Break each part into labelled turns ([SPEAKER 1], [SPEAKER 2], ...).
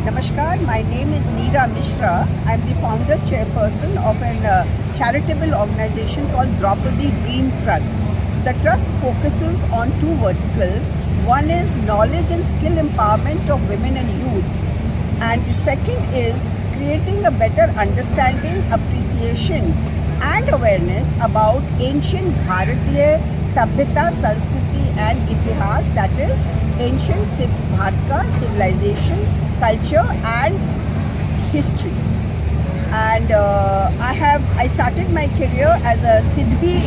[SPEAKER 1] Namaskar, my name is Neera Mishra. I am the founder chairperson of a charitable organization called Draupadi Dream Trust. The trust focuses on two verticals. One is knowledge and skill empowerment of women and youth, and the second is creating a better understanding, appreciation, and awareness about ancient Bharatiya Sabhyata, Sanskriti, and Itihas, that is, ancient Bharata civilization, culture, and history. And I started my career as a SIDBI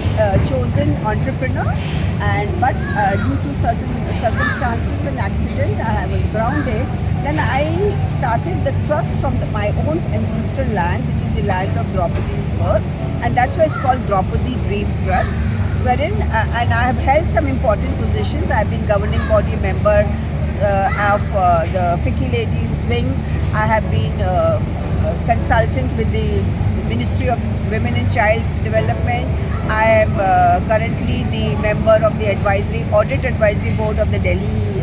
[SPEAKER 1] chosen entrepreneur, but due to certain circumstances and accident, I was grounded. Then I started the trust from my own ancestral land, which is the land of Draupadi's birth, and that's why it's called Draupadi Dream Trust. Wherein, and I have held some important positions. I've been governing body member of the FICCI Ladies Wing. I have been consultant with the Ministry of Women and Child Development. I am currently the member of the Audit Advisory Board of the Delhi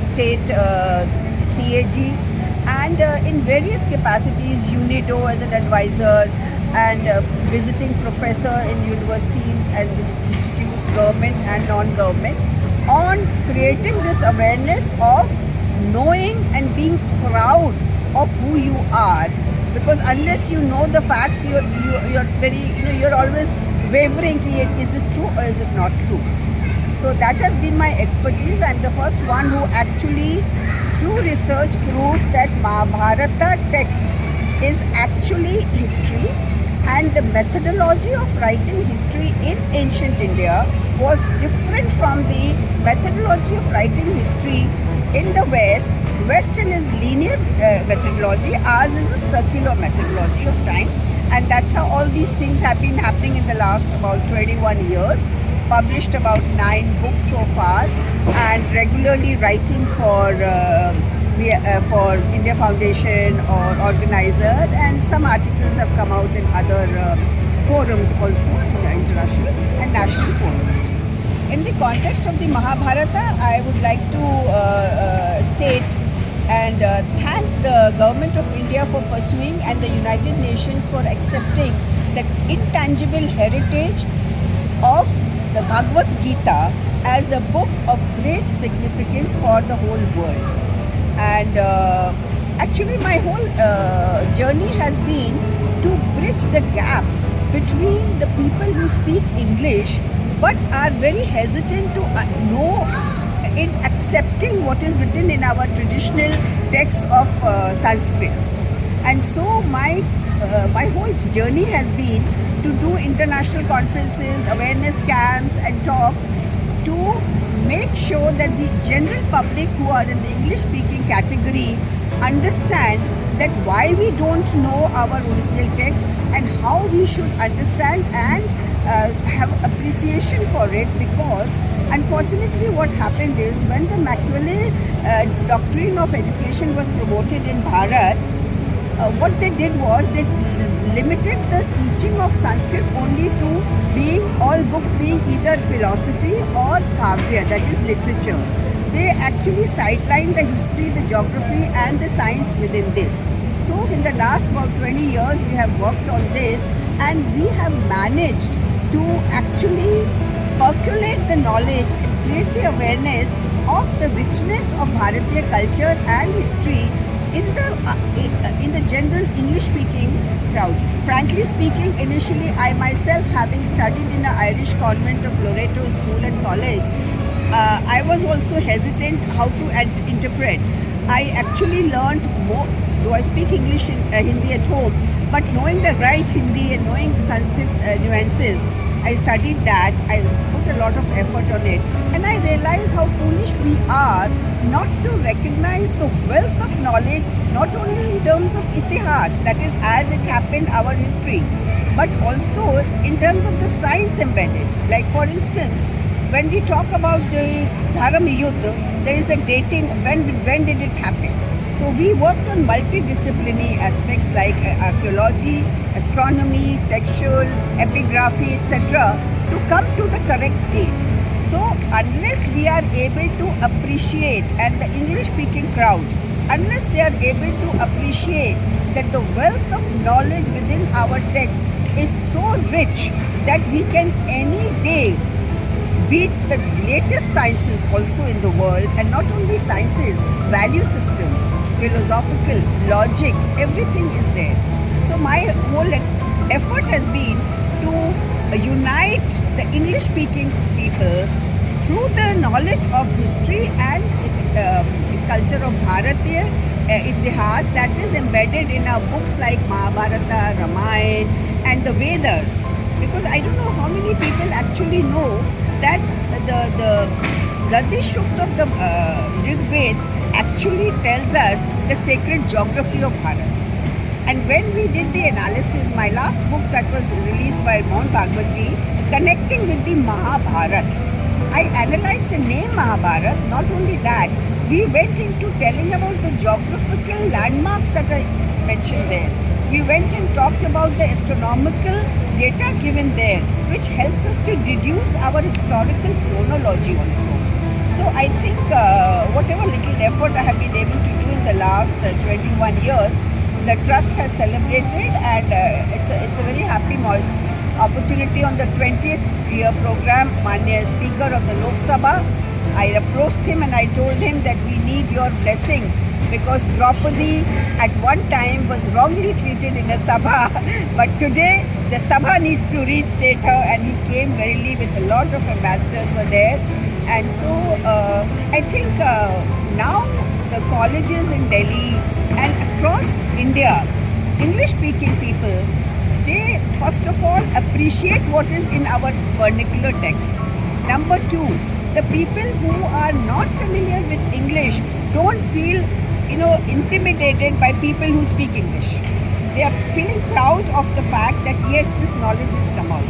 [SPEAKER 1] State CAG, and in various capacities, UNIDO as an advisor, and visiting professor in universities and institutes, government and non-government, on creating this awareness of knowing and being proud of who you are. Because unless you know the facts, you're always wavering, is this true or is it not true? So that has been my expertise. I'm the first one who actually, through research, proved that Mahabharata text is actually history, and the methodology of writing history in ancient India was different from the methodology of writing history in the West. Western is linear methodology, ours is a circular methodology of time, and that's how all these things have been happening in the last about 21 years. Published about 9 books so far, and regularly writing for India Foundation or organizer, and some articles have come out in other forums also, in international and national forums. In the context of the Mahabharata, I would like to state and thank the Government of India for pursuing, and the United Nations for accepting, the intangible heritage of the Bhagavad Gita as a book of great significance for the whole world. And actually my whole journey has been to bridge the gap between the people who speak English but are very hesitant to know in accepting what is written in our traditional text of Sanskrit. And so my whole journey has been to do international conferences, awareness camps and talks to make sure that the general public who are in the English speaking category understand that why we don't know our original text and how we should understand and have appreciation for it. Because unfortunately what happened is, when the Machiavelli doctrine of education was promoted in Bharat, what they did was they limited the teaching of Sanskrit only to being all books being either philosophy or kavya, that is literature. They actually sidelined the history, the geography and the science within this. So in the last about 20 years we have worked on this, and we have managed to actually percolate the knowledge and create the awareness of the richness of Bharatiya culture and history in the general English-speaking crowd. Frankly speaking, initially I myself, having studied in an Irish convent of Loreto School and College, I was also hesitant how to interpret. I actually learned more, though I speak English and Hindi at home, but knowing the right Hindi and knowing Sanskrit nuances, I studied that. I put a lot of effort on it, and I realized how foolish we are not to recognize the wealth of knowledge, not only in terms of itihas, that is as it happened, our history, but also in terms of the science embedded. Like for instance, when we talk about the Dharam Yuddha, there is a dating, when did it happen? So we worked on multidisciplinary aspects like archaeology, astronomy, textual, epigraphy, etc. to come to the correct date. So unless we are able to appreciate, and the English speaking crowd unless they are able to appreciate that the wealth of knowledge within our text is so rich that we can any day beat the latest sciences also in the world, and not only sciences, value systems, philosophical, logic, everything is there. So my whole effort has been to unite the English speaking people through the knowledge of history and culture of Bharatiya Itihas that is embedded in our books like Mahabharata, Ramayana and the Vedas. Because I don't know how many people actually know that the Gadi Shukta of the Rig Ved actually tells us the sacred geography of Bharat. And when we did the analysis, my last book that was released by Mohan Bhagwat ji, Connecting with the Mahabharat, I analyzed the name Mahabharat. Not only that, we went into telling about the geographical landmarks that are mentioned there. We went and talked about the astronomical data given there, which helps us to deduce our historical chronology also. So I think whatever little effort I have been able to do in the last 21 years, the trust has celebrated, and it's a very happy opportunity. On the 20th year program, Manya Speaker of the Lok Sabha, I approached him and I told him that we need your blessings, because Draupadi at one time was wrongly treated in a Sabha, but today the Sabha needs to reinstate her, and he came verily with a lot of ambassadors were there. And so I think now the colleges in Delhi and across India, English speaking people, they first of all appreciate what is in our vernacular texts. Number two, the people who are not familiar with English don't feel, intimidated by people who speak English. They are feeling proud of the fact that yes, this knowledge has come out.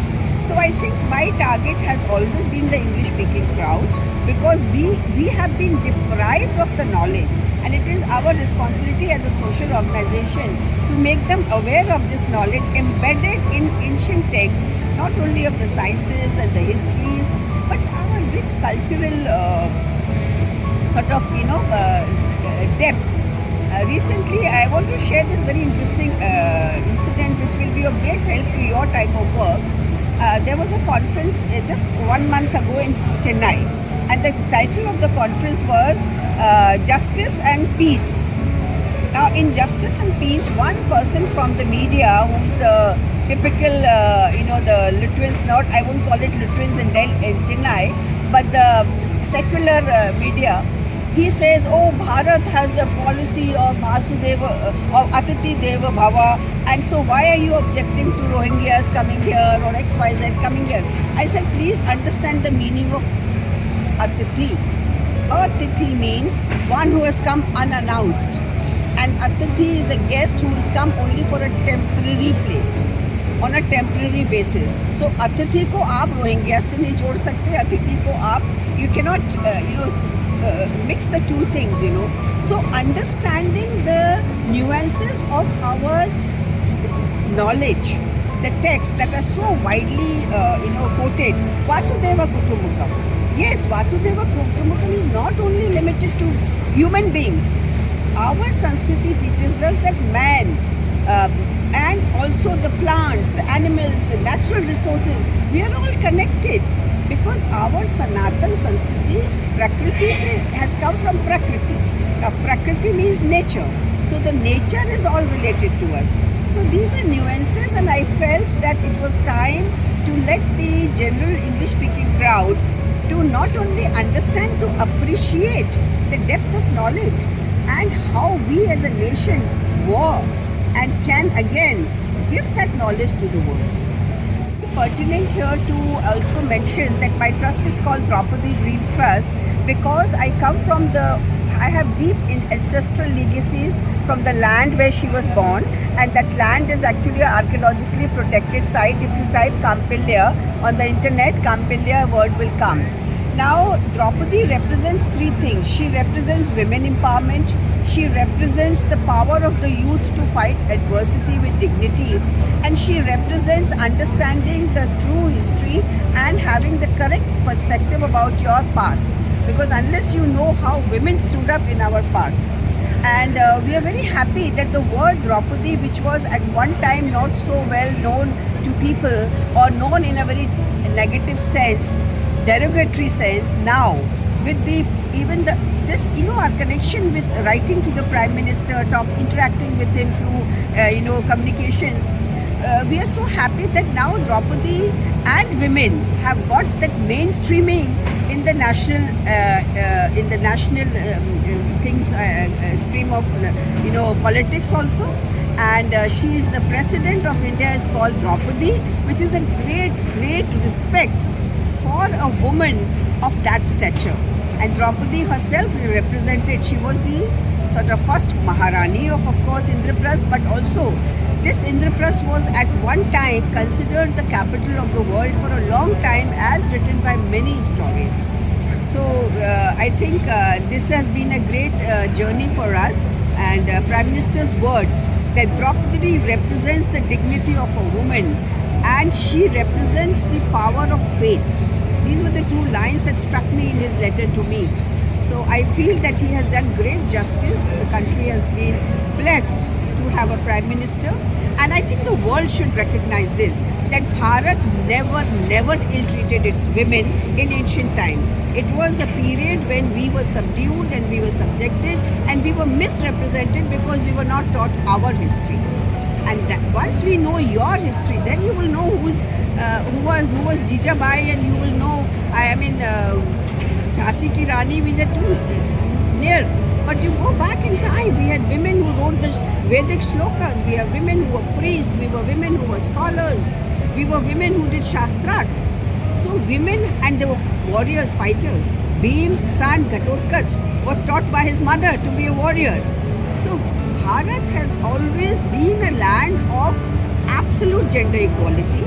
[SPEAKER 1] So I think my target has always been the English speaking crowd, because we have been deprived of the knowledge, and it is our responsibility as a social organization to make them aware of this knowledge embedded in ancient texts, not only of the sciences and the histories, but our rich cultural depths. Recently, I want to share this very interesting incident which will be of great help to your type of work. There was a conference just 1 month ago in Chennai, and the title of the conference was Justice and Peace. Now, in Justice and Peace, one person from the media, who's the typical, the Lithuanians, I won't call it Lithuanians in Chennai, but the secular media, he says, oh, Bharat has the policy of Vasudeva, of Atithi Deva Bhava, and so why are you objecting to Rohingyas coming here or XYZ coming here? I said, please understand the meaning of Atithi. Atithi means one who has come unannounced, and Atithi is a guest who has come only for a temporary place, on a temporary basis. So Atithi ko aap Rohingyas se nahi jod sakte, Atithi ko aap, you cannot, mix the two things, So understanding the nuances of our knowledge, the texts that are so widely, quoted, Vasudeva Kutumbakam. Yes, Vasudeva Kutumbakam is not only limited to human beings. Our Sanskriti teaches us that man and also the plants, the animals, the natural resources, we are all connected. Because our Sanatan Sanskriti, Prakriti has come from Prakriti. Now Prakriti means nature. So the nature is all related to us. So these are nuances, and I felt that it was time to let the general English speaking crowd to not only understand, to appreciate the depth of knowledge and how we as a nation were and can again give that knowledge to the world. Pertinent here to also mention that my trust is called Draupadi Green Trust, because I have deep ancestral legacies from the land where she was born, and that land is actually an archaeologically protected site. If you type Kampilya on the internet, Kampilya word will come. Now, Draupadi represents three things. She represents women empowerment, she represents the power of the youth to fight adversity with dignity, and she represents understanding the true history and having the correct perspective about your past. Because unless you know how women stood up in our past, And we are very happy that the word Draupadi, which was at one time not so well known to people or known in a very negative sense, derogatory sense, now with the even the this our connection with writing to the Prime Minister, interacting with him through communications. We are so happy that now Draupadi and women have got that mainstreaming in the national things stream of politics also. And she is the president of India, is called Draupadi, which is a great respect for a woman of that stature. And Draupadi herself represented, she was the sort of first Maharani of course, Indraprasth, but also this Indraprasth was at one time considered the capital of the world for a long time, as written by many historians. So I think this has been a great journey for us, and Prime Minister's words that Draupadi represents the dignity of a woman and she represents the power of faith. These were the two lines that struck me in his letter to me. So I feel that he has done great justice. The country has been blessed to have a Prime Minister, and I think the world should recognize this, that Bharat never ill-treated its women in ancient times. It was a period when we were subdued and we were subjected and we were misrepresented because we were not taught our history. And that once we know your history, then you will know who was Jijabai, and you will know, Jhansi Ki Rani, we are too near. But you go back in time, we had women who wrote the Vedic shlokas, we have women who were priests, we were women who were scholars, we were women who did Shastrat. So women, and they were warriors, fighters. Bhim's son Ghatotkacha was taught by his mother to be a warrior. So Bharat has always been a land of absolute gender equality,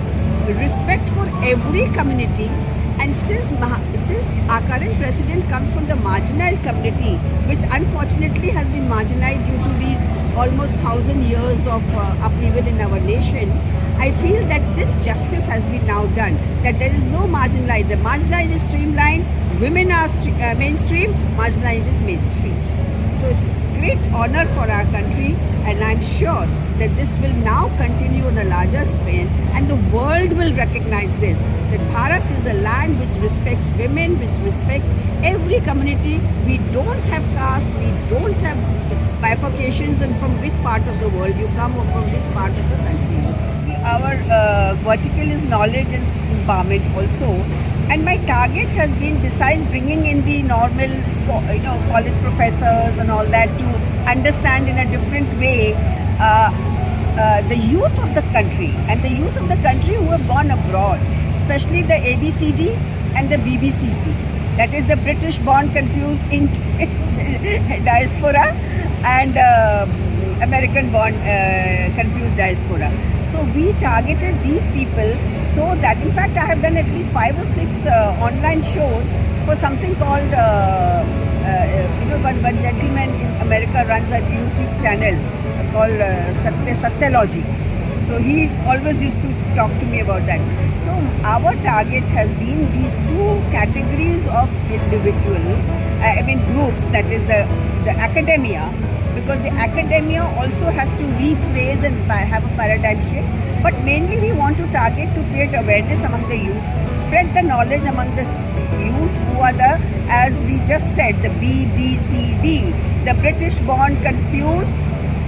[SPEAKER 1] respect for every community. And since our current president comes from the marginalized community, which unfortunately has been marginalized due to these almost 1,000 years of upheaval in our nation, I feel that this justice has been now done, that there is no marginalized. The marginalized is streamlined, women are mainstream, marginalized is mainstream. So it's great honor for our country, and I'm sure that this will now continue on a larger scale, and the world will recognize this, that Bharat is a land which respects women, which respects every community. We don't have caste, we don't have bifurcations and from which part of the world you come or from which part of the country. Our vertical is knowledge and empowerment also. And my target has been, besides bringing in the normal, college professors and all that to understand in a different way the youth of the country and the youth of the country who have gone abroad, especially the ABCD and the BBCD, that is the British born confused in diaspora and American born confused diaspora. So we targeted these people so that, in fact, I have done at least 5 or 6 online shows for something called, one gentleman in America runs a YouTube channel called Satyalogy. So he always used to talk to me about that. So our target has been these two categories of individuals, groups, that is the academia, because the academia also has to rephrase and have a paradigm shift. But mainly we want to target to create awareness among the youth, spread the knowledge among the youth who are the, as we just said, the BBCD, the British born confused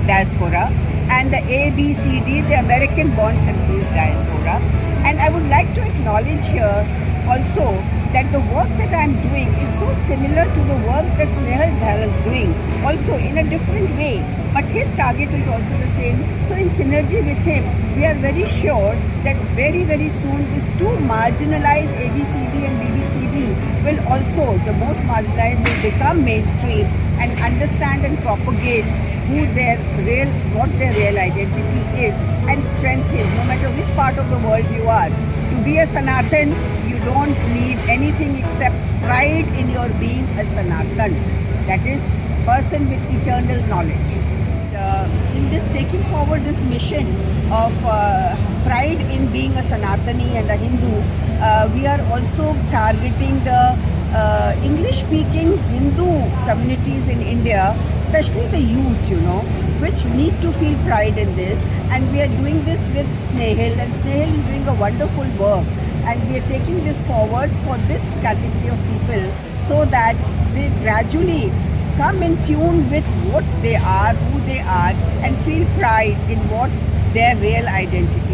[SPEAKER 1] diaspora, and the ABCD, the American born confused diaspora. And I would like to acknowledge here also that the work that I am doing is so similar to the work that Snehal Dhal is doing, also in a different way, but his target is also the same. So in synergy with him, we are very sure that very soon these two marginalized ABCD and BBCD will also, the most marginalized, will become mainstream and understand and propagate what their real identity is and strength is, no matter which part of the world you are. To be a Sanatan, you don't need anything except pride in your being a Sanatan, that is, person with eternal knowledge. In this taking forward this mission of pride in being a Sanatani and a Hindu, we are also targeting the English speaking Hindu communities in India, especially the youth, which need to feel pride in this. And we are doing this with Snehal, and Snehal is doing a wonderful work. And we are taking this forward for this category of people so that they gradually come in tune with what they are, who they are, and feel pride in what their real identity